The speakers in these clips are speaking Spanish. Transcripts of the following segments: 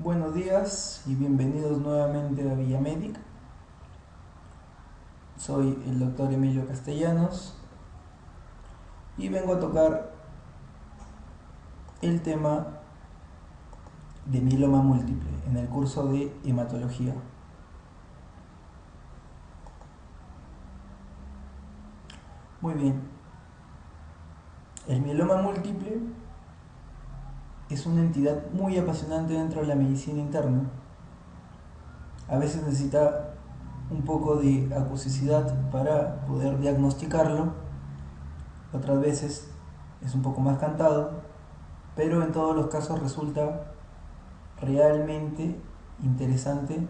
Buenos días y bienvenidos nuevamente a Villamedic. Soy el doctor Emilio Castellanos y vengo a tocar el tema de mieloma múltiple en el curso de hematología. Muy bien, el mieloma múltiple es una entidad muy apasionante dentro de la medicina interna. A veces necesita un poco de acuosidad para poder diagnosticarlo, otras veces es un poco más cantado, pero en todos los casos resulta realmente interesante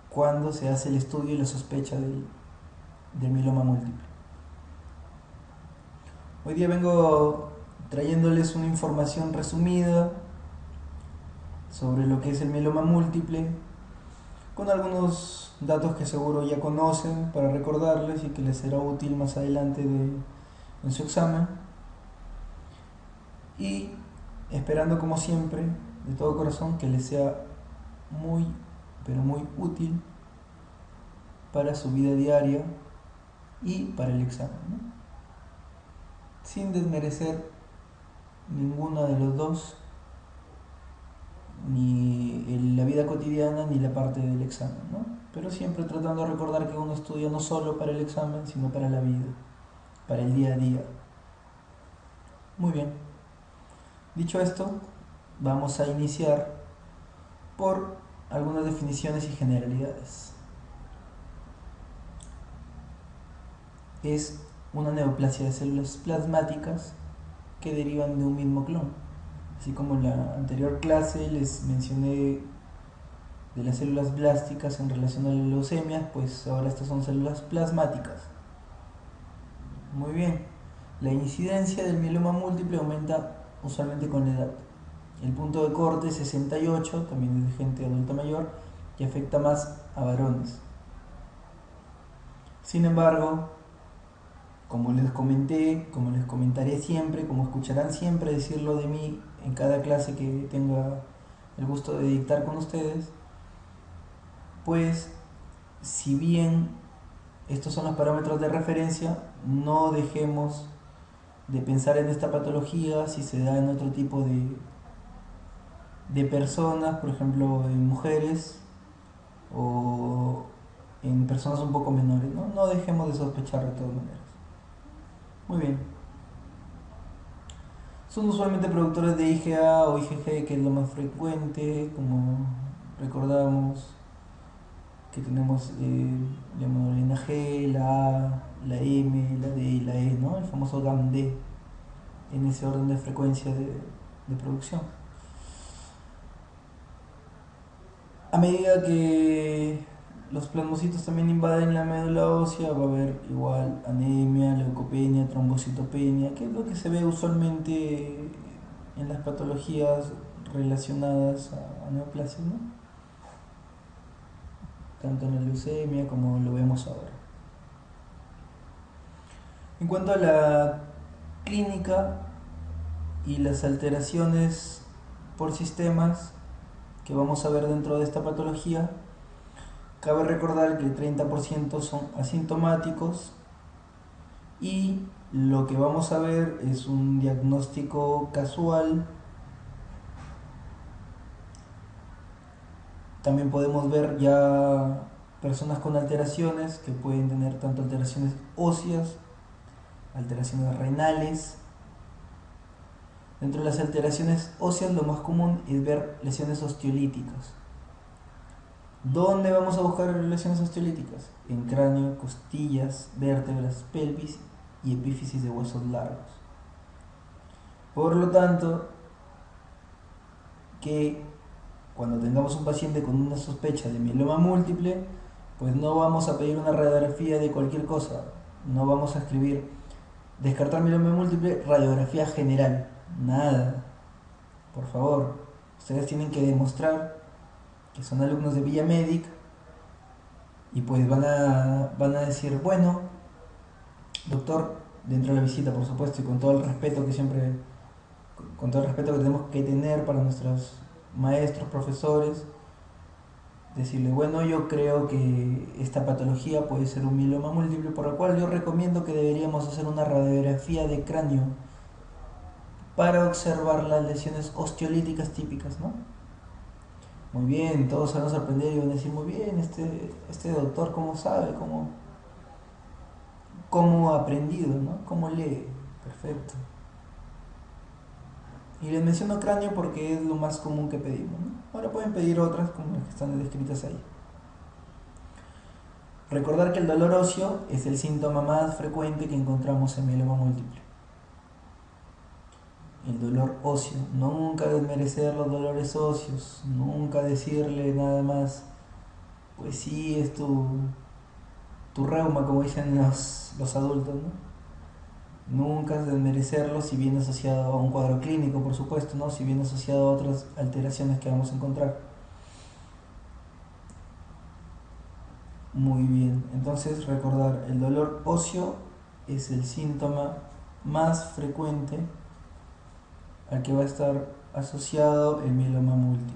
cuando se hace el estudio y la sospecha del mieloma múltiple. Hoy día vengo trayéndoles una información resumida sobre lo que es el mieloma múltiple, con algunos datos que seguro ya conocen para recordarles y que les será útil más adelante en su examen. Y esperando como siempre, de todo corazón, que les sea muy, pero muy útil para su vida diaria y para el examen, ¿no? Sin desmerecer ninguno de los dos, ni la vida cotidiana ni la parte del examen, ¿no? Pero siempre tratando de recordar que uno estudia no solo para el examen, sino para la vida, para el día a día. Muy bien, dicho esto, vamos a iniciar por algunas definiciones y generalidades. Es una neoplasia de células plasmáticas que derivan de un mismo clon. Así como en la anterior clase les mencioné de las células blásticas en relación a la leucemia, pues ahora estas son células plasmáticas. Muy bien, la incidencia del mieloma múltiple aumenta usualmente con la edad. El punto de corte es 68, también es de gente adulta mayor, y afecta más a varones. Sin embargo, como les comenté, como les comentaré siempre, como escucharán siempre decirlo de mí en cada clase que tenga el gusto de dictar con ustedes, pues si bien estos son los parámetros de referencia, no dejemos de pensar en esta patología si se da en otro tipo de personas, por ejemplo en mujeres o en personas un poco menores, ¿no? No dejemos de sospechar de todas maneras. Muy bien. Son usualmente productores de IgA o IgG, que es lo más frecuente, como recordamos que tenemos la hemoglobina G, la A, la M, la D y la E, ¿no? El famoso GAMD, en ese orden de frecuencia de producción. A medida que los plasmocitos también invaden la médula ósea, va a haber igual anemia, leucopenia, trombocitopenia, que es lo que se ve usualmente en las patologías relacionadas a neoplasias, ¿no? Tanto en la leucemia como lo vemos ahora. En cuanto a la clínica y las alteraciones por sistemas que vamos a ver dentro de esta patología, cabe recordar que el 30% son asintomáticos y lo que vamos a ver es un diagnóstico casual. También podemos ver ya personas con alteraciones que pueden tener tanto alteraciones óseas, alteraciones renales. Dentro de las alteraciones óseas lo más común es ver lesiones osteolíticas. ¿Dónde vamos a buscar lesiones osteolíticas? En cráneo, costillas, vértebras, pelvis y epífisis de huesos largos. Por lo tanto, que cuando tengamos un paciente con una sospecha de mieloma múltiple, pues no vamos a pedir una radiografía de cualquier cosa. No vamos a escribir descartar mieloma múltiple, radiografía general. Nada. Por favor, ustedes tienen que demostrar que son alumnos de Villamedic y pues van a decir, bueno, doctor, dentro de la visita por supuesto y con todo el respeto que siempre, con todo el respeto que tenemos que tener para maestros, profesores, decirle, bueno, yo creo que esta patología puede ser un mieloma múltiple, por lo cual yo recomiendo que deberíamos hacer una radiografía de cráneo para observar las lesiones osteolíticas típicas, ¿no? Muy bien, todos se van a sorprender y van a decir, muy bien, este doctor, ¿cómo sabe? ¿Cómo ha aprendido? ¿No? ¿Cómo lee? Perfecto. Y les menciono cráneo porque es lo más común que pedimos, ¿no? Ahora pueden pedir otras como las que están descritas ahí. Recordar que el dolor óseo es el síntoma más frecuente que encontramos en mieloma múltiple. El dolor óseo. Nunca desmerecer los dolores óseos. Nunca decirle nada más, pues sí, es tu reuma, como dicen los adultos, ¿no? Nunca desmerecerlo si viene asociado a un cuadro clínico, por supuesto, ¿no? Si viene asociado a otras alteraciones que vamos a encontrar. Muy bien, entonces recordar, el dolor óseo es el síntoma más frecuente al que va a estar asociado el mieloma múltiple.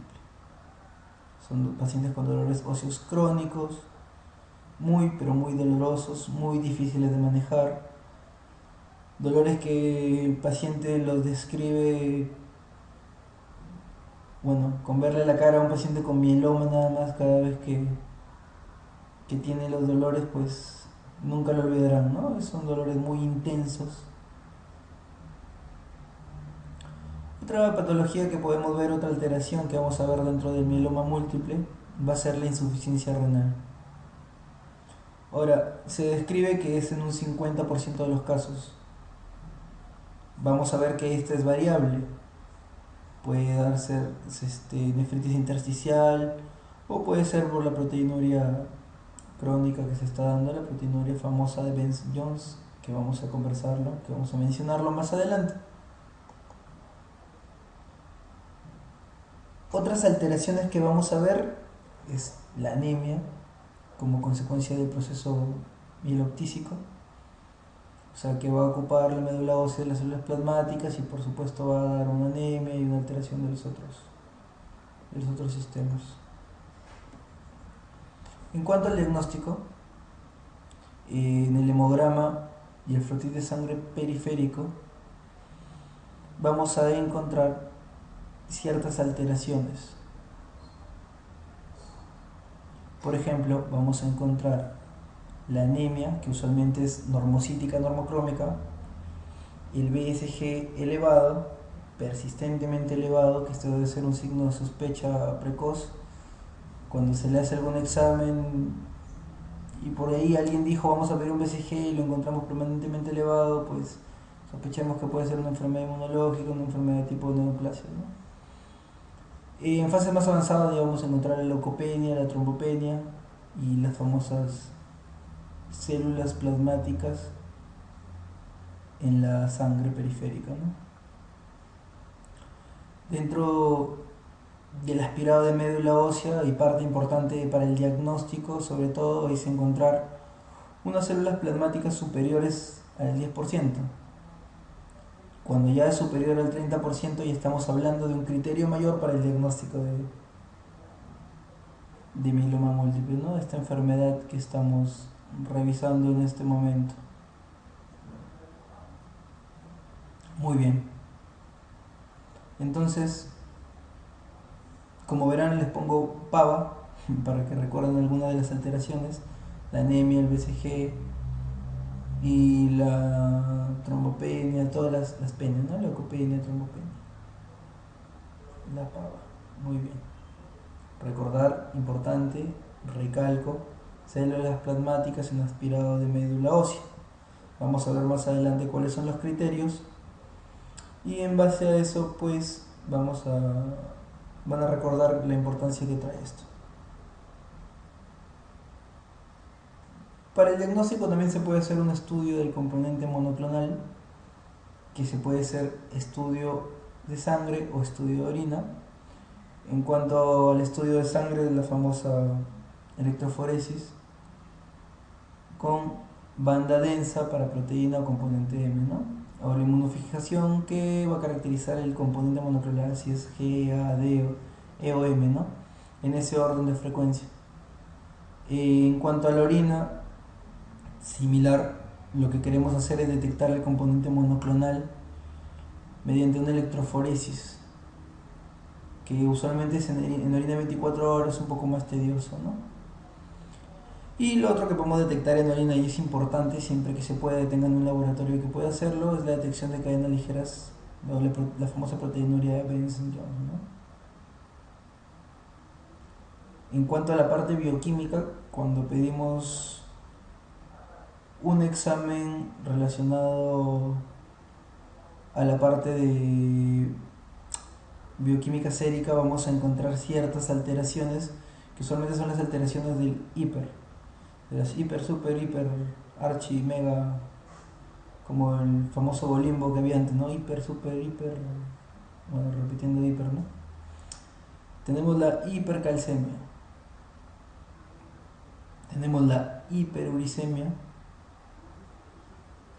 Son pacientes con dolores óseos crónicos, muy pero muy dolorosos, muy difíciles de manejar. Dolores que el paciente los describe, bueno, con verle la cara a un paciente con mieloma nada más cada vez que tiene los dolores, pues nunca lo olvidarán, ¿no? Son dolores muy intensos. Otra patología que podemos ver, otra alteración que vamos a ver dentro del mieloma múltiple, va a ser la insuficiencia renal. Ahora, se describe que es en un 50% de los casos. Vamos a ver que esta es variable. Puede darse nefritis intersticial o puede ser por la proteinuria crónica que se está dando, la proteinuria famosa de Benz-Jones, que vamos a conversarlo, que vamos a mencionarlo más adelante. Otras alteraciones que vamos a ver es la anemia como consecuencia del proceso mieloptísico, o sea que va a ocupar la médula ósea de las células plasmáticas y por supuesto va a dar una anemia y una alteración de los otros sistemas. En cuanto al diagnóstico, en el hemograma y el flujo de sangre periférico vamos a encontrar ciertas alteraciones. Por ejemplo, vamos a encontrar la anemia, que usualmente es normocítica, normocrómica, el BSG elevado, persistentemente elevado, que esto debe ser un signo de sospecha precoz. Cuando se le hace algún examen y por ahí alguien dijo vamos a ver un BCG y lo encontramos permanentemente elevado, pues sospechemos que puede ser una enfermedad inmunológica, una enfermedad de tipo neoplasia, ¿no? En fase más avanzada ya vamos a encontrar la leucopenia, la trombopenia y las famosas células plasmáticas en la sangre periférica, ¿no? Dentro del aspirado de médula ósea y parte importante para el diagnóstico sobre todo es encontrar unas células plasmáticas superiores al 10%. Cuando ya es superior al 30% ya estamos hablando de un criterio mayor para el diagnóstico de mieloma múltiple, ¿no? Esta enfermedad que estamos revisando en este momento. Muy bien. Entonces, como verán, les pongo PAVA para que recuerden alguna de las alteraciones, la anemia, el BCG y la trombopenia, todas las penias, ¿no? Leucopenia, trombopenia. La PAVA. Muy bien. Recordar, importante, recalco, células plasmáticas en aspirado de médula ósea. Vamos a ver más adelante cuáles son los criterios y en base a eso pues van a recordar la importancia que trae esto. Para el diagnóstico también se puede hacer un estudio del componente monoclonal, que se puede hacer estudio de sangre o estudio de orina. En cuanto al estudio de sangre, la famosa electroforesis con banda densa para proteína o componente M, ¿no? Ahora la inmunofijación que va a caracterizar el componente monoclonal, si es G, A, D E o M, ¿no? En ese orden de frecuencia. En cuanto a la orina, similar, lo que queremos hacer es detectar el componente monoclonal mediante una electroforesis, que usualmente es en orina 24 horas, un poco más tedioso, ¿no? Y lo otro que podemos detectar en orina, y es importante siempre que se pueda, tengan un laboratorio que pueda hacerlo, es la detección de cadenas ligeras, la famosa proteinuria de Benson-Jones, ¿no? En cuanto a la parte bioquímica, cuando pedimos un examen relacionado a la parte de bioquímica sérica, vamos a encontrar ciertas alteraciones que usualmente son las alteraciones del hiper, de las hiper, super, hiper, archi, mega, como el famoso bolimbo que había antes, ¿no? Hiper, super, hiper, bueno, repitiendo hiper, ¿no? Tenemos la hipercalcemia, tenemos la hiperuricemia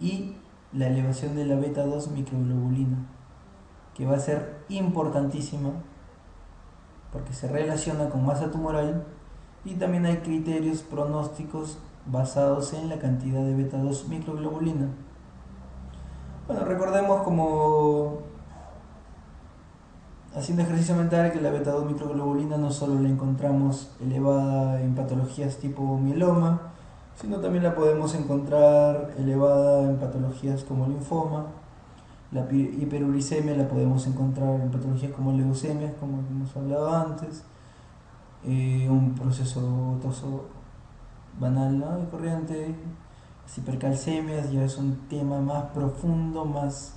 y la elevación de la beta 2 microglobulina, que va a ser importantísima porque se relaciona con masa tumoral, y también hay criterios pronósticos basados en la cantidad de beta 2 microglobulina. Bueno, recordemos, como haciendo ejercicio mental, que la beta 2 microglobulina no solo la encontramos elevada en patologías tipo mieloma, sino también la podemos encontrar elevada en patologías como linfoma. La hiperuricemia la podemos encontrar en patologías como leucemias, como hemos hablado antes. Un proceso toso banal, ¿no?, y corriente. Las hipercalcemias ya es un tema más profundo, más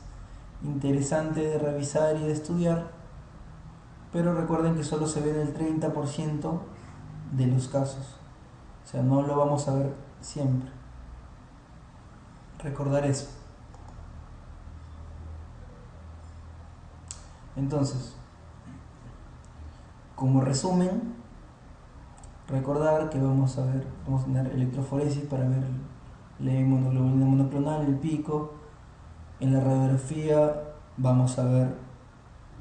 interesante de revisar y de estudiar, pero recuerden que solo se ve en el 30% de los casos, o sea, no lo vamos a ver siempre. Recordar eso. Entonces, como resumen, recordar que vamos a tener electroforesis para ver la inmunoglobulina monoclonal, el pico. En la radiografía vamos a ver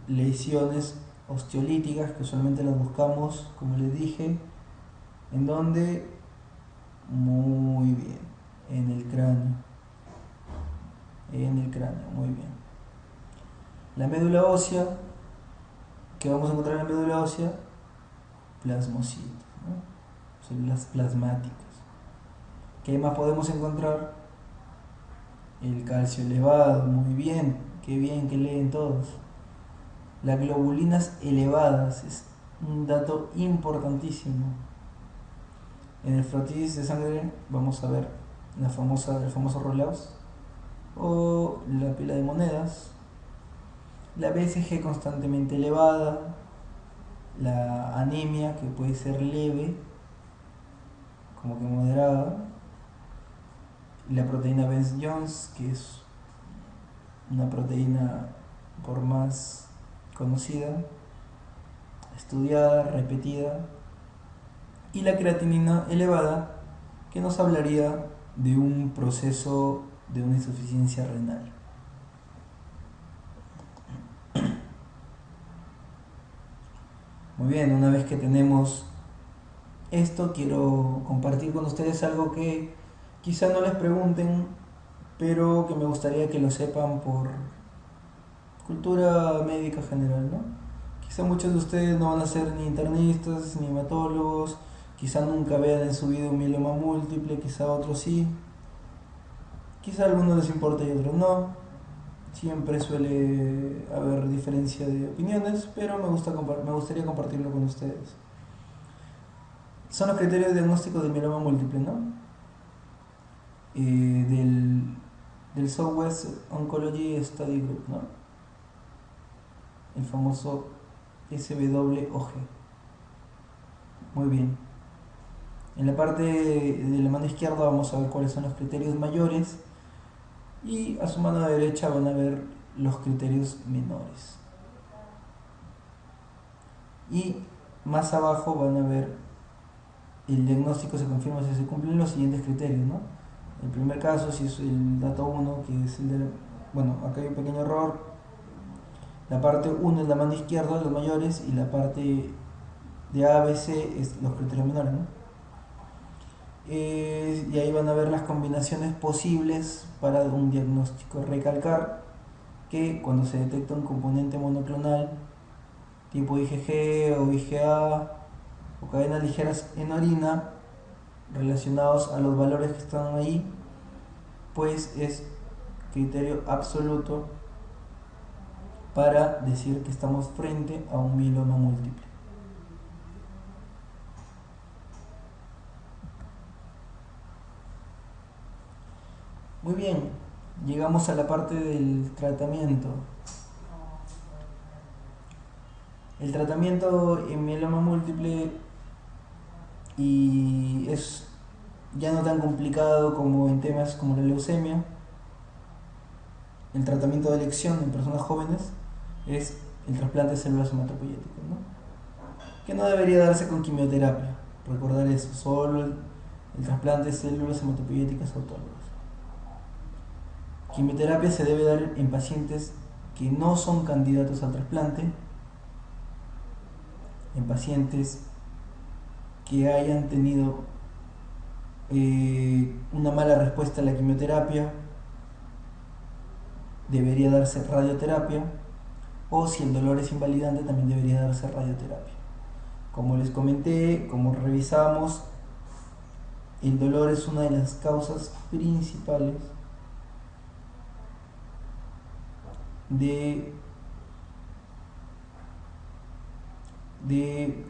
lesiones osteolíticas, que usualmente las buscamos, como les dije, ¿en dónde? Muy bien, en el cráneo. En el cráneo, muy bien. La médula ósea, ¿qué vamos a encontrar en la médula ósea? Plasmocitos, ¿no? Células plasmáticas. ¿Qué más podemos encontrar? El calcio elevado, muy bien que leen todos. Las globulinas elevadas es un dato importantísimo. En el frotis de sangre vamos a ver el famoso Rolex o la pila de monedas, la BCG constantemente elevada, la anemia, que puede ser leve, como que moderada, la proteína Benz-Jones, que es una proteína por más conocida, estudiada, repetida, y la creatinina elevada, que nos hablaría de un proceso de una insuficiencia renal. Muy bien, una vez que tenemos esto, quiero compartir con ustedes algo que quizá no les pregunten, pero que me gustaría que lo sepan por cultura médica general, ¿no? Quizá muchos de ustedes no van a ser ni internistas ni hematólogos, quizá nunca vean en su vida un mieloma múltiple, quizá otros sí, quizá a algunos les importa y a otros no. Siempre suele haber diferencia de opiniones, pero me gustaría compartirlo con ustedes. Son los criterios de diagnóstico de mieloma múltiple, ¿no? Del Southwest Oncology Study Group, ¿no? El famoso SWOG. Muy bien. En la parte de la mano izquierda vamos a ver cuáles son los criterios mayores, y a su mano derecha van a ver los criterios menores. Y más abajo van a ver el diagnóstico, se confirma si se cumplen los siguientes criterios, ¿no? El primer caso, si es el dato 1, que es el de... Bueno, acá hay un pequeño error. La parte 1 es la mano izquierda, los mayores, y la parte de A, B, C es los criterios menores, ¿no? Y ahí van a ver las combinaciones posibles para un diagnóstico. Recalcar que cuando se detecta un componente monoclonal tipo IgG o IgA o cadenas ligeras en orina relacionados a los valores que están ahí, pues es criterio absoluto para decir que estamos frente a un mieloma múltiple. Muy bien, llegamos a la parte del tratamiento. El tratamiento en mieloma múltiple y es ya no tan complicado como en temas como la leucemia. El tratamiento de elección en personas jóvenes es el trasplante de células hematopoyéticas, ¿no? Que no debería darse con quimioterapia. Recordar eso, solo el trasplante de células hematopoyéticas autólogas. Quimioterapia se debe dar en pacientes que no son candidatos al trasplante, en pacientes que hayan tenido una mala respuesta a la quimioterapia, debería darse radioterapia, o si el dolor es invalidante también debería darse radioterapia. Como les comenté, como revisamos, el dolor es una de las causas principales de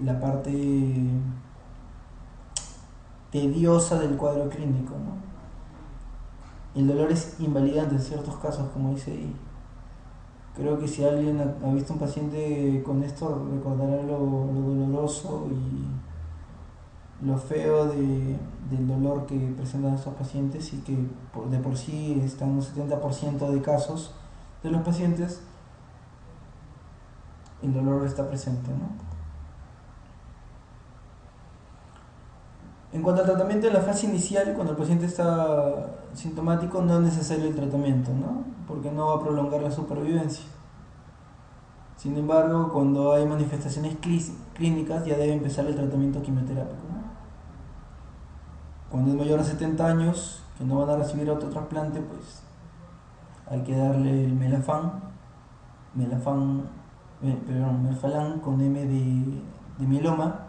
la parte tediosa del cuadro clínico, ¿no? El dolor es invalidante en ciertos casos, como dice ahí. Creo que si alguien ha visto un paciente con esto, recordará lo doloroso y lo feo del dolor que presentan estos pacientes, y que de por sí están un 70% de casos de los pacientes, el dolor está presente, ¿no? En cuanto al tratamiento, en la fase inicial, cuando el paciente está sintomático, no es necesario el tratamiento, ¿no? Porque no va a prolongar la supervivencia. Sin embargo, cuando hay manifestaciones clínicas, ya debe empezar el tratamiento quimioterápico, ¿no? Cuando es mayor a 70 años, que no van a recibir otro trasplante, pues hay que darle el melfalán con M de mieloma,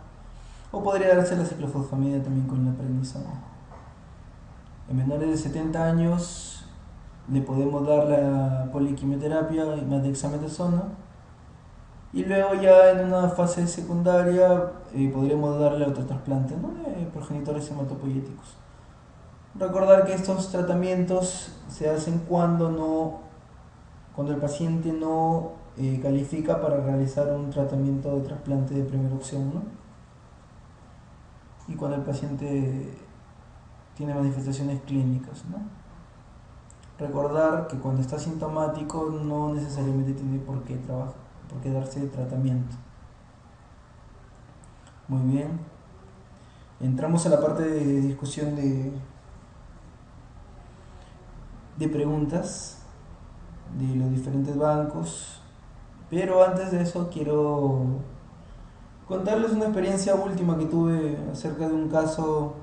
o podría darse la ciclofosfamida también con la prednisona. En menores de 70 años le podemos dar la poliquimioterapia más dexametasona, y luego ya en una fase secundaria podremos darle otro trasplante, ¿no? De progenitores hematopoyéticos. Recordar que estos tratamientos se hacen cuando el paciente no califica para realizar un tratamiento de trasplante de primera opción, ¿no? Y cuando el paciente tiene manifestaciones clínicas, ¿no? Recordar que cuando está sintomático no necesariamente tiene por qué darse tratamiento. Muy bien. Entramos a la parte de discusión de preguntas de los diferentes bancos. Pero antes de eso quiero contarles una experiencia última que tuve acerca de un caso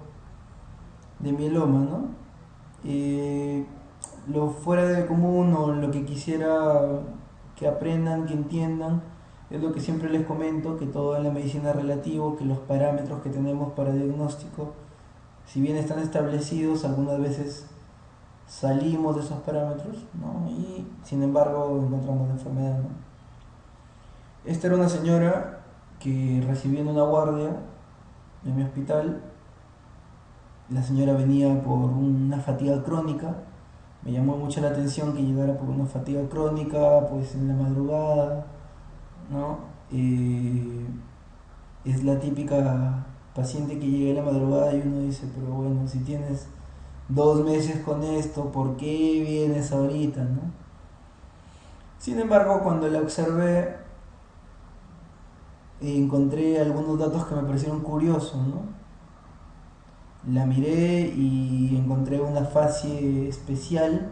de mieloma, ¿no? Lo fuera de común, o lo que quisiera que aprendan, que entiendan, es lo que siempre les comento, que todo en la medicina es relativo, que los parámetros que tenemos para diagnóstico, si bien están establecidos, algunas veces salimos de esos parámetros, ¿no? Y sin embargo encontramos la enfermedad, ¿no? Esta era una señora que recibiendo una guardia en mi hospital. La señora venía por una fatiga crónica. Me llamó mucho la atención que llegara por una fatiga crónica, pues en la madrugada, ¿no? Es la típica paciente que llega en la madrugada y uno dice, pero bueno, si tienes 2 meses con esto, ¿por qué vienes ahorita, no? Sin embargo, cuando la observé, encontré algunos datos que me parecieron curiosos, ¿no? La miré y encontré una fase especial,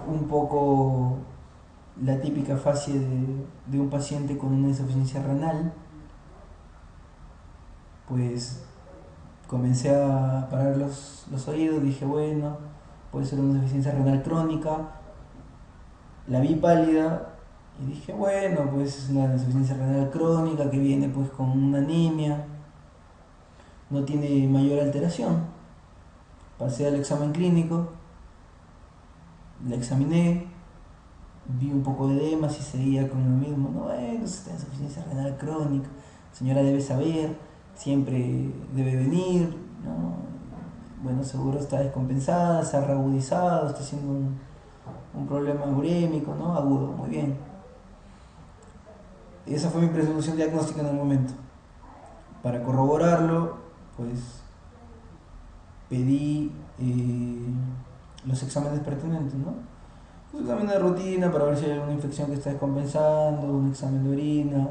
un poco la típica fase de un paciente con una insuficiencia renal, pues comencé a parar los oídos, dije, bueno, puede ser una insuficiencia renal crónica, la vi pálida y dije, bueno, pues es una insuficiencia renal crónica que viene pues con una anemia, no tiene mayor alteración. Pasé al examen clínico, la examiné, vi un poco de edemas y seguía con lo mismo. No, bueno, está en insuficiencia renal crónica, la señora debe saber, siempre debe venir, ¿no? Bueno, seguro está descompensada, se ha reagudizado, está haciendo un problema urémico, ¿no? Agudo, muy bien. Esa fue mi presunción diagnóstica en el momento. Para corroborarlo, pues pedí los exámenes pertinentes, ¿no? Un examen de rutina para ver si hay alguna infección que está descompensando, un examen de orina,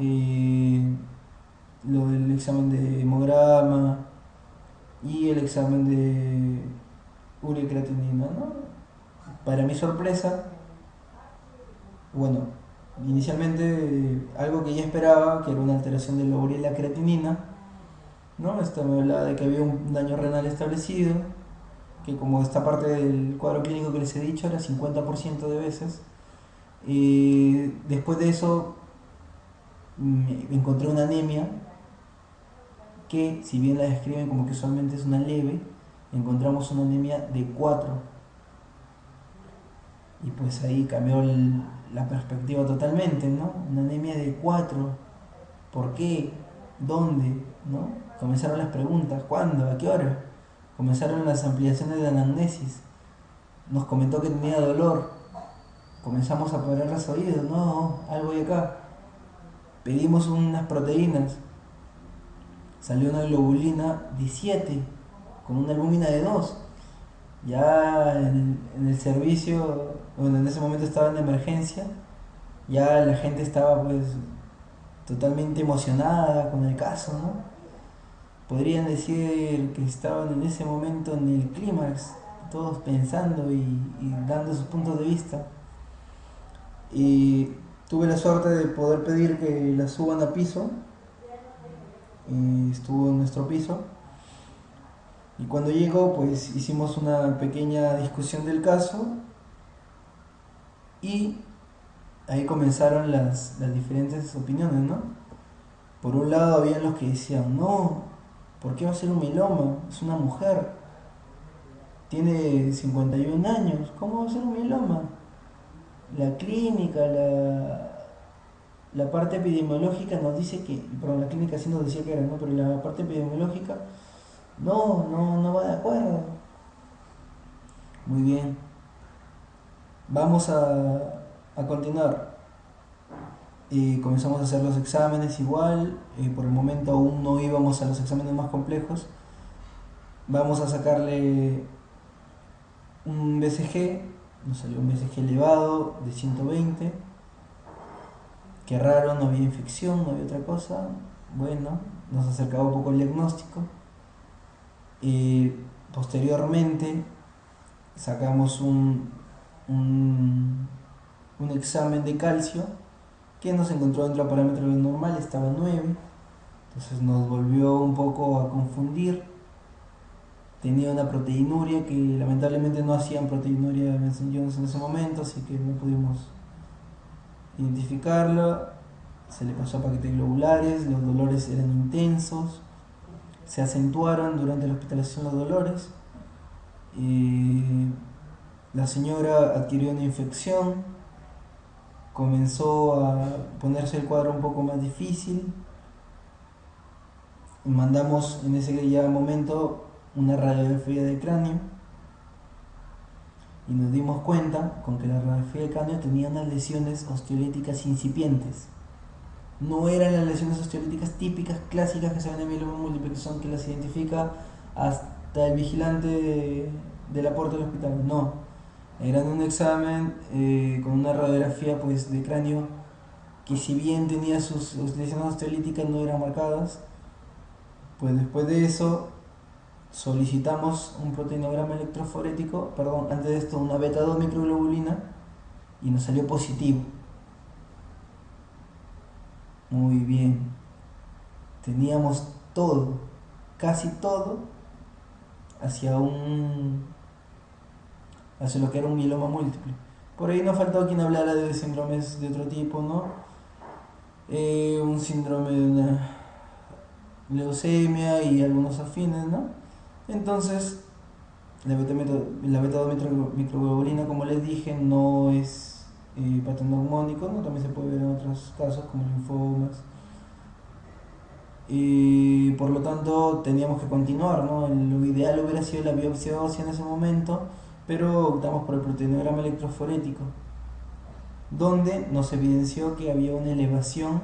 eh, lo del examen de hemograma y el examen de urea y creatinina, ¿no? Para mi sorpresa, bueno, inicialmente algo que ya esperaba, que era una alteración de la urea y la creatinina, ¿no? Esto me hablaba de que había un daño renal establecido, que como esta parte del cuadro clínico que les he dicho era 50% de veces. Después de eso encontré una anemia que, si bien la describen como que usualmente es una leve, encontramos una anemia de 4. Y pues ahí cambió la perspectiva totalmente, ¿no? Una anemia de 4. ¿Por qué? ¿Dónde? ¿No? Comenzaron las preguntas. ¿Cuándo? ¿A qué hora? Comenzaron las ampliaciones de anamnesis. Nos comentó que tenía dolor. Comenzamos a parar los oídos. No, algo hay acá. Pedimos unas proteínas. Salió una globulina de 7 con una albúmina de 2. Ya en el servicio, bueno, en ese momento estaba en emergencia, ya la gente estaba pues totalmente emocionada con el caso, ¿no? Podrían decir que estaban en ese momento en el clímax, todos pensando y dando sus puntos de vista. Y tuve la suerte de poder pedir que la suban a piso, y estuvo en nuestro piso. Y cuando llegó, pues hicimos una pequeña discusión del caso y ahí comenzaron las diferentes opiniones, ¿no? Por un lado habían los que decían, no, ¿por qué va a ser un mieloma? Es una mujer, tiene 51 años, ¿cómo va a ser un mieloma? La clínica, la parte epidemiológica nos dice que, perdón, la clínica sí nos decía que era, ¿no? Pero la parte epidemiológica no va de acuerdo. Muy bien, vamos a continuar. Comenzamos a hacer los exámenes igual, por el momento aún no íbamos a los exámenes más complejos. Vamos a sacarle un BCG, nos salió un BCG elevado de 120. Qué raro, no había infección, no había otra cosa. Bueno, nos acercaba un poco el diagnóstico. Posteriormente sacamos un examen de calcio que nos encontró dentro del parámetro normal, estaba 9. Entonces nos volvió un poco a confundir. Tenía una proteinuria que lamentablemente no hacían proteinuria de Benson Jones en ese momento, así que no pudimos identificarla. Se le pasó a paquetes globulares, los dolores eran intensos, se acentuaron durante la hospitalización los dolores. La señora adquirió una infección, comenzó a ponerse el cuadro un poco más difícil. Mandamos en ese ya momento una radiografía de cráneo y nos dimos cuenta con que la radiografía de cráneo tenía unas lesiones osteolíticas incipientes. No eran las lesiones osteolíticas típicas, clásicas que se ven en mieloma múltiple, que son que las identifica hasta el vigilante de la puerta del hospital. No, eran un examen con una radiografía pues, de cráneo que, si bien tenía sus lesiones osteolíticas, no eran marcadas. Pues después de eso solicitamos un proteinograma electroforético, perdón, antes de esto una beta 2 microglobulina y nos salió positivo. Muy bien. Teníamos todo, casi todo, hacia hacia lo que era un mieloma múltiple. Por ahí nos faltó quien hablara de síndromes de otro tipo, ¿no? Un síndrome de una leucemia y algunos afines, ¿no? Entonces, la beta-microglobulina, como les dije, no es patognomónico, ¿no? También se puede ver en otros casos como linfomas. Y por lo tanto teníamos que continuar, ¿no? Lo ideal hubiera sido la biopsia ósea en ese momento, pero optamos por el proteinograma electroforético, donde nos evidenció que había una elevación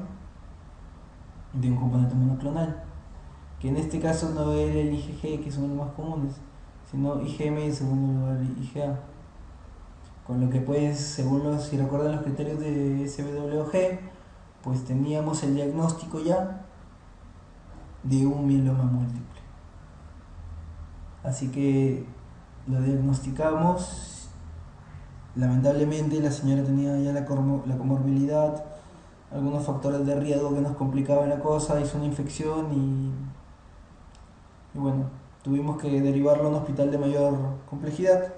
de un componente monoclonal, que en este caso no era el IgG, que son los más comunes, sino IgM y en segundo lugar IgA. Con lo que pues, si recuerdan los criterios de SWG, pues teníamos el diagnóstico ya de un mieloma múltiple. Así que lo diagnosticamos. Lamentablemente la señora tenía ya la comorbilidad, algunos factores de riesgo que nos complicaban la cosa, hizo una infección y bueno, tuvimos que derivarlo a un hospital de mayor complejidad,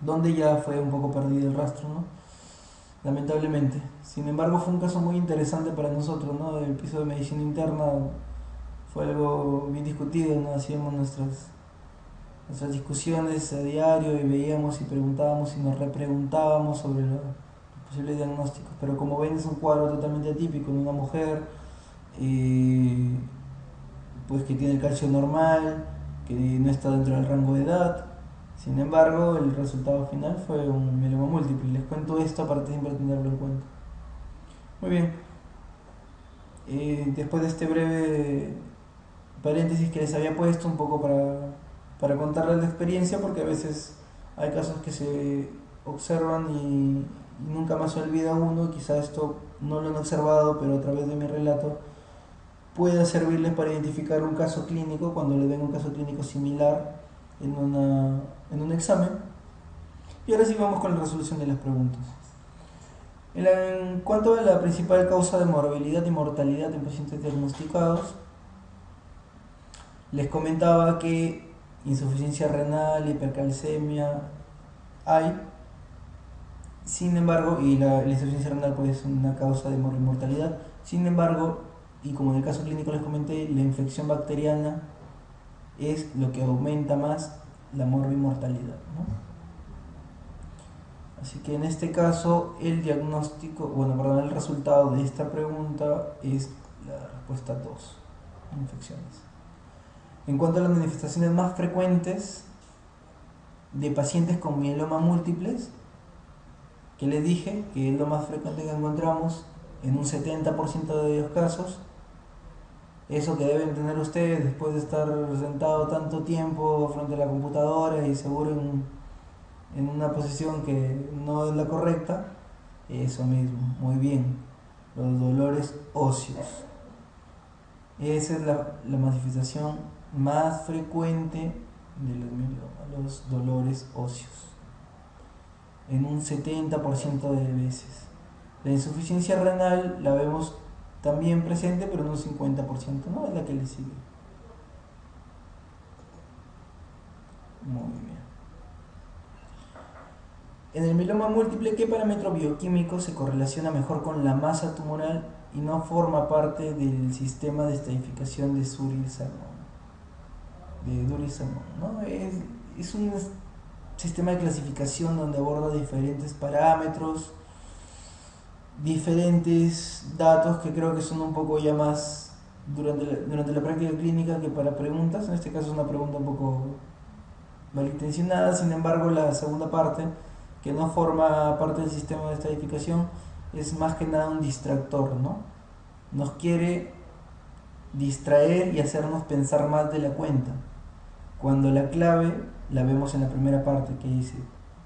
donde ya fue un poco perdido el rastro, ¿no? Lamentablemente. Sin embargo, fue un caso muy interesante para nosotros, ¿no? El piso de medicina interna fue algo bien discutido, ¿no? Hacíamos nuestras discusiones a diario y veíamos y preguntábamos y nos repreguntábamos sobre los posibles diagnósticos. Pero como ven, es un cuadro totalmente atípico en una mujer, pues que tiene el calcio normal, que no está dentro del rango de edad. Sin embargo, el resultado final fue un mieloma múltiple. Les cuento esto para siempre tenerlo en cuenta. Muy bien. Después de este breve paréntesis que les había puesto un poco para contarles la experiencia, porque a veces hay casos que se observan y nunca más se olvida uno, quizá esto no lo han observado, pero a través de mi relato pueda servirles para identificar un caso clínico cuando le den un caso clínico similar en un examen. Y ahora sí vamos con la resolución de las preguntas. En cuanto a la principal causa de morbilidad y mortalidad en pacientes diagnosticados, les comentaba que insuficiencia renal, hipercalcemia hay, sin embargo, y la insuficiencia renal puede ser una causa de mortalidad, sin embargo, y como en el caso clínico les comenté, la infección bacteriana es lo que aumenta más la morbimortalidad, ¿no? Así que en este caso el el resultado de esta pregunta es la respuesta 2, infecciones. En cuanto a las manifestaciones más frecuentes de pacientes con mieloma múltiples, que les dije que es lo más frecuente que encontramos en un 70% de los casos, eso que deben tener ustedes después de estar sentado tanto tiempo frente a la computadora y seguro en una posición que no es la correcta, eso mismo, muy bien, los dolores óseos. Esa es la manifestación más frecuente de los mielomas, los dolores óseos, en un 70% de veces. La insuficiencia renal la vemos también presente, pero en un 50%, ¿no? Es la que le sigue. Muy bien. En el mieloma múltiple, ¿qué parámetro bioquímico se correlaciona mejor con la masa tumoral y no forma parte del sistema de estratificación de Dury-Salmon? ¿No? Es un sistema de clasificación donde aborda diferentes parámetros, diferentes datos que creo que son un poco ya más durante la práctica clínica que para preguntas. En este caso es una pregunta un poco malintencionada, sin embargo la segunda parte, que no forma parte del sistema de estadificación, es más que nada un distractor, ¿no? Nos quiere distraer y hacernos pensar más de la cuenta, cuando la clave la vemos en la primera parte, que dice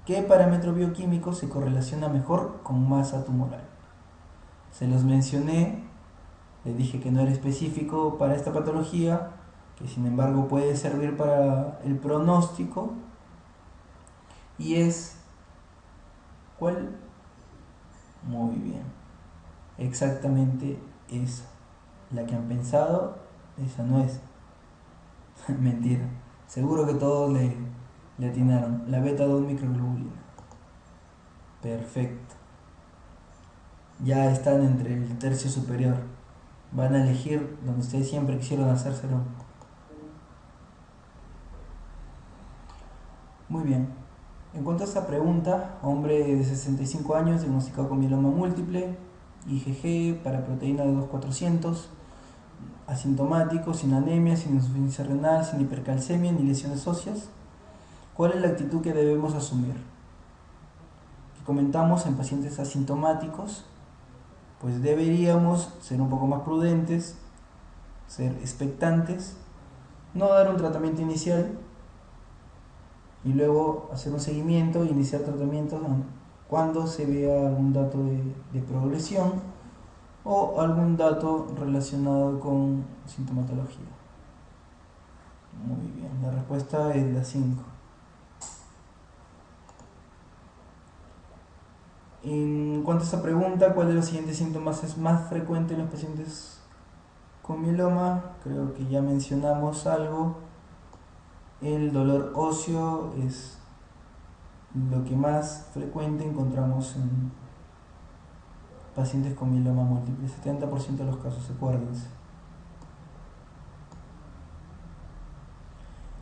¿qué parámetro bioquímico se correlaciona mejor con masa tumoral? Se los mencioné, les dije que no era específico para esta patología, que sin embargo puede servir para el pronóstico, y es ¿Cuál? Muy bien. Exactamente esa. La que han pensado, esa no es. Mentira. Seguro que todos le atinaron. La beta 2 microglobulina. Perfecto. Ya están entre el tercio superior. Van a elegir donde ustedes siempre quisieron hacérselo. Muy bien. En cuanto a esta pregunta, hombre de 65 años diagnosticado con mieloma múltiple, IgG para proteína de 2400, asintomático, sin anemia, sin insuficiencia renal, sin hipercalcemia ni lesiones óseas. ¿Cuál es la actitud que debemos asumir? Que comentamos en pacientes asintomáticos, pues deberíamos ser un poco más prudentes, ser expectantes, no dar un tratamiento inicial y luego hacer un seguimiento e iniciar tratamientos cuando se vea algún dato de progresión o algún dato relacionado con sintomatología. Muy bien, la respuesta es la 5. En cuanto a esta pregunta, ¿cuál de los siguientes síntomas es más frecuente en los pacientes con mieloma? Creo que ya mencionamos algo. El dolor óseo es lo que más frecuente encontramos en pacientes con mieloma múltiple, 70% de los casos, acuérdense.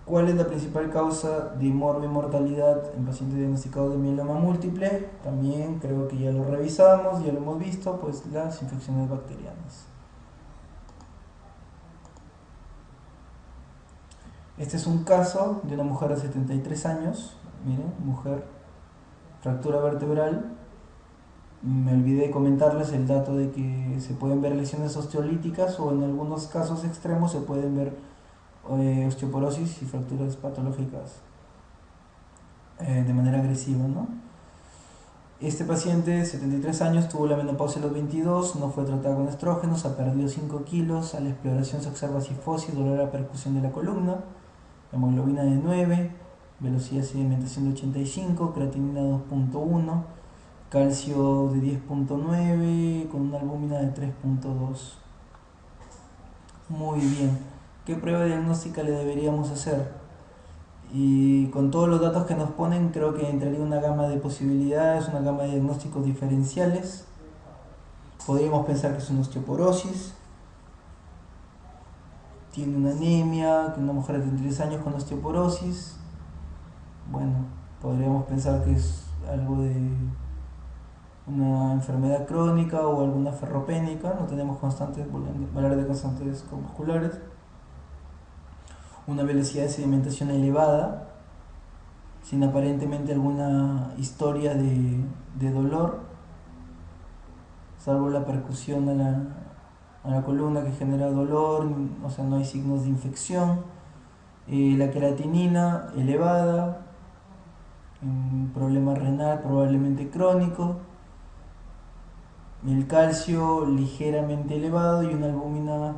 ¿Cuál es la principal causa de mortalidad en pacientes diagnosticados de mieloma múltiple? También creo que ya lo revisamos, ya lo hemos visto, pues las infecciones bacterianas. Este es un caso de una mujer de 73 años, miren, mujer, fractura vertebral. Me olvidé comentarles el dato de que se pueden ver lesiones osteolíticas o en algunos casos extremos se pueden ver osteoporosis y fracturas patológicas de manera agresiva, ¿no? Este paciente de 73 años tuvo la menopausia a los 22, no fue tratada con estrógenos, ha perdido 5 kilos, a la exploración se observa cifosis, dolor a la percusión de la columna, hemoglobina de 9, velocidad de sedimentación de 85, creatinina 2.1, calcio de 10.9 con una albúmina de 3.2. Muy bien. ¿Qué prueba diagnóstica le deberíamos hacer? Y con todos los datos que nos ponen, creo que entraría una gama de posibilidades, una gama de diagnósticos diferenciales. Podríamos pensar que es una osteoporosis, tiene una anemia, que una mujer de 33 años con osteoporosis. Bueno, podríamos pensar que es algo de una enfermedad crónica o alguna ferropénica, no tenemos constantes, valores de constantes musculares. Una velocidad de sedimentación elevada, sin aparentemente alguna historia de dolor, salvo la percusión a la columna que genera dolor, o sea, no hay signos de infección. La creatinina elevada, un problema renal probablemente crónico, el calcio ligeramente elevado y una albúmina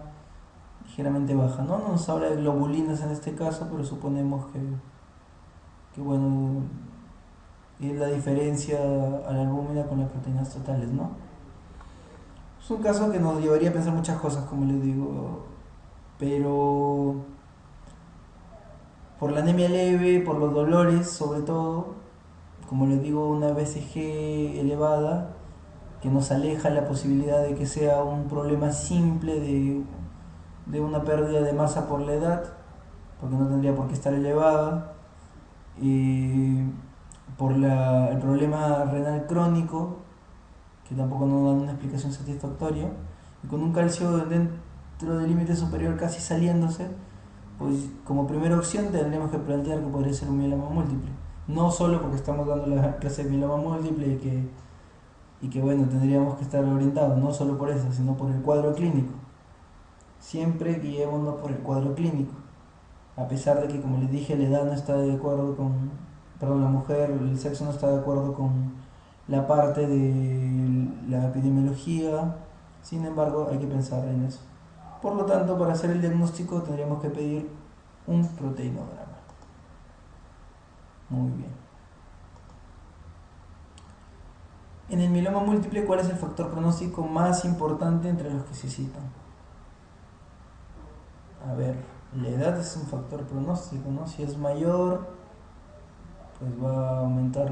ligeramente baja, ¿no? No nos habla de globulinas en este caso, pero suponemos que bueno, es la diferencia a la albúmina con las proteínas totales, ¿no? Es un caso que nos llevaría a pensar muchas cosas, como les digo, pero por la anemia leve, por los dolores sobre todo, como les digo, una BCG elevada, que nos aleja la posibilidad de que sea un problema simple de una pérdida de masa por la edad, porque no tendría por qué estar elevada, por el problema renal crónico, que tampoco nos dan una explicación satisfactoria, y con un calcio dentro del límite superior casi saliéndose, pues como primera opción tendríamos que plantear que podría ser un mieloma múltiple. No solo porque estamos dando la clase de mieloma múltiple y que bueno, tendríamos que estar orientados, no solo por eso, sino por el cuadro clínico. Siempre guiémonos por el cuadro clínico. A pesar de que, como les dije, la edad no está de acuerdo con, perdón, la mujer, el sexo no está de acuerdo con la parte de la epidemiología, sin embargo hay que pensar en eso. Por lo tanto, para hacer el diagnóstico tendríamos que pedir un proteinograma. Muy bien. En el mieloma múltiple, ¿cuál es el factor pronóstico más importante entre los que se citan? A ver, la edad es un factor pronóstico, ¿no? Si es mayor, pues va a aumentar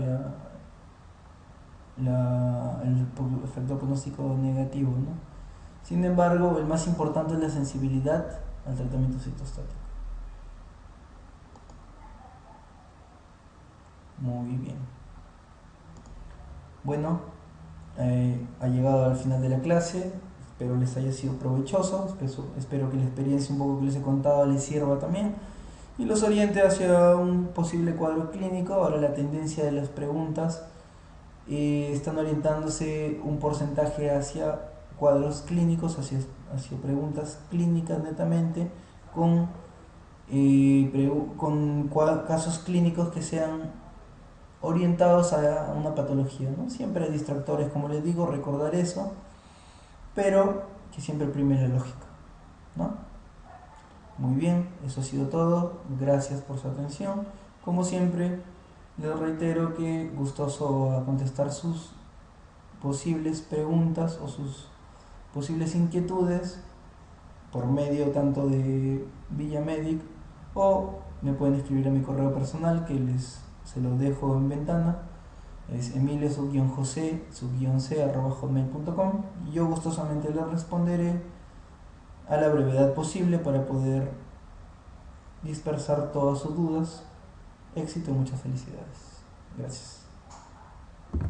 el factor pronóstico negativo, ¿no? Sin embargo, el más importante es la sensibilidad al tratamiento citostático. Muy bien. Bueno, ha llegado al final de la clase. Espero les haya sido provechoso. Espero que la experiencia un poco que les he contado les sirva también y los oriente hacia un posible cuadro clínico. Ahora la tendencia de las preguntas están orientándose un porcentaje hacia cuadros clínicos, hacia preguntas clínicas netamente, con casos clínicos que sean orientados a una patología, ¿no? Siempre hay distractores, como les digo, recordar eso, pero que siempre prime la lógica, ¿no? Muy bien, eso ha sido todo. Gracias por su atención. Como siempre, les reitero que gustoso a contestar sus posibles preguntas o sus posibles inquietudes por medio tanto de Villamedic, o me pueden escribir a mi correo personal que se los dejo en ventana. Es emilio-jose-c@hotmail.com y yo gustosamente les responderé a la brevedad posible para poder dispersar todas sus dudas. Éxito y muchas felicidades. Gracias.